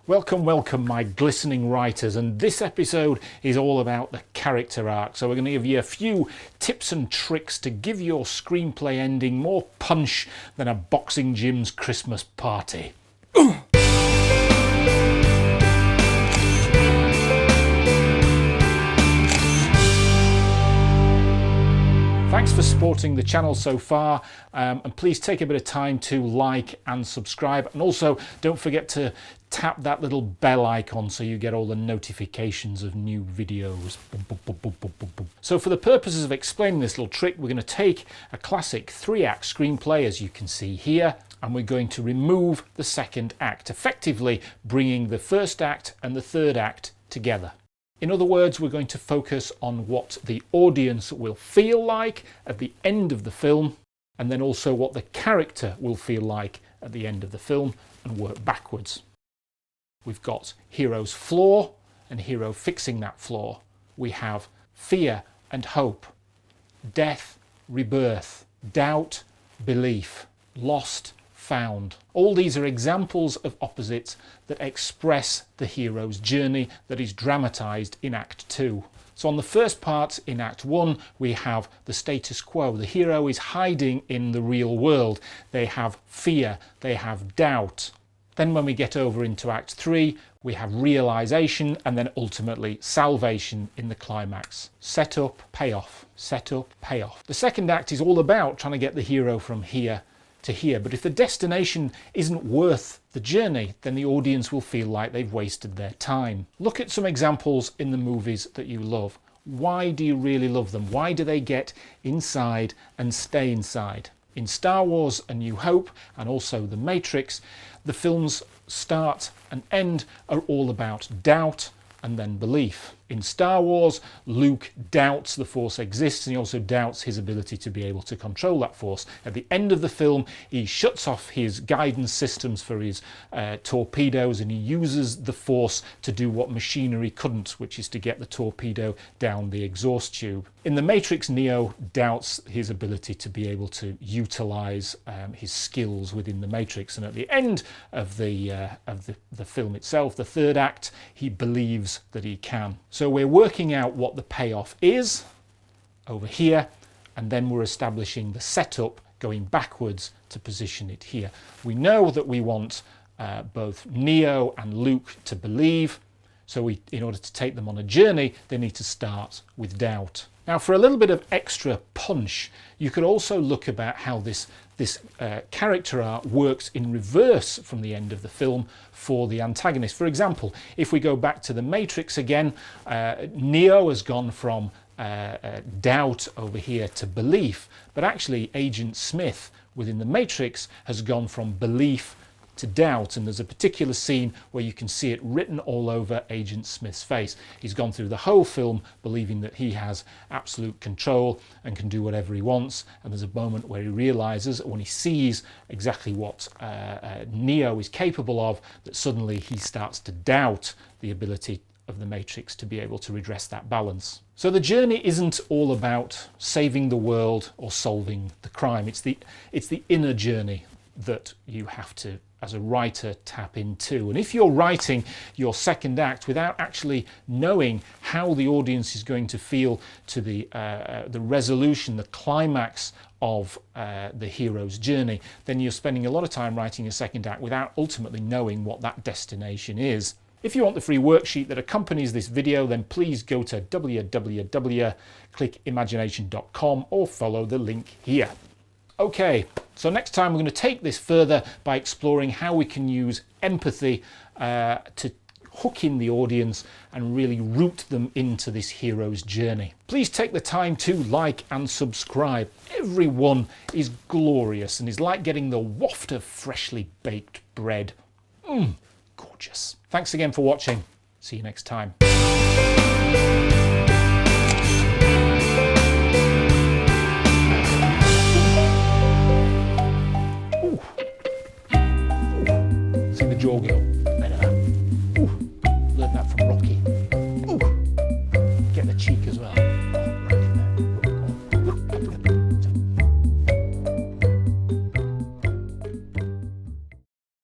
Welcome, welcome, my glistening writers, and this episode is all about the character arc. So we're going to give you a few tips and tricks to give your screenplay ending more punch than a boxing gym's Christmas party. Thanks for supporting the channel so far, and please take a bit of time to like and subscribe, and also don't forget to tap that little bell icon so you get all the notifications of new videos. So for the purposes of explaining this little trick, we're going to take a classic 3-act screenplay, as you can see here, and we're going to remove the second act, effectively bringing the first act and the third act together. In other words, we're going to focus on what the audience will feel like at the end of the film, and then also what the character will feel like at the end of the film, and work backwards. We've got hero's flaw and hero fixing that flaw. We have fear and hope, death, rebirth, doubt, belief, lost, found. All these are examples of opposites that express the hero's journey that is dramatized in Act 2. So on the first part in Act 1, we have the status quo. The hero is hiding in the real world. They have fear, they have doubt. Then when we get over into Act 3, we have realization and then ultimately salvation in the climax. Set up, payoff, set up, payoff. The second act is all about trying to get the hero from here to here, but if the destination isn't worth the journey, then the audience will feel like they've wasted their time. Look at some examples in the movies that you love. Why do you really love them? Why do they get inside and stay inside? In Star Wars A New Hope and also The Matrix, the film's start and end are all about doubt and then belief. In Star Wars, Luke doubts the Force exists, and he also doubts his ability to be able to control that Force. At the end of the film, he shuts off his guidance systems for his torpedoes, and he uses the Force to do what machinery couldn't, which is to get the torpedo down the exhaust tube. In The Matrix, Neo doubts his ability to be able to utilize his skills within the Matrix, and at the end of the film itself, the third act, he believes that he can. So we're working out what the payoff is over here, and then we're establishing the setup going backwards to position it here. We know that we want both Neo and Luke to believe, so in order to take them on a journey, they need to start with doubt. Now, for a little bit of extra punch, you could also look about how this character arc works in reverse from the end of the film for the antagonist. For example, if we go back to The Matrix again, Neo has gone from doubt over here to belief, but actually Agent Smith within The Matrix has gone from belief to doubt, and there's a particular scene where you can see it written all over Agent Smith's face. He's gone through the whole film believing that he has absolute control and can do whatever he wants, and there's a moment where he realizes, when he sees exactly what Neo is capable of, that suddenly he starts to doubt the ability of the Matrix to be able to redress that balance. So the journey isn't all about saving the world or solving the crime. It's the inner journey that you have to, as a writer, tap into. And if you're writing your second act without actually knowing how the audience is going to feel to the resolution, the climax of the hero's journey, then you're spending a lot of time writing a second act without ultimately knowing what that destination is. If you want the free worksheet that accompanies this video, then please go to www.clickimagination.com or follow the link here. Okay, so next time we're going to take this further by exploring how we can use empathy to hook in the audience and really root them into this hero's journey. Please take the time to like and subscribe. Everyone is glorious and is like getting the waft of freshly baked bread. Gorgeous. Thanks again for watching. See you next time. See the jaw go.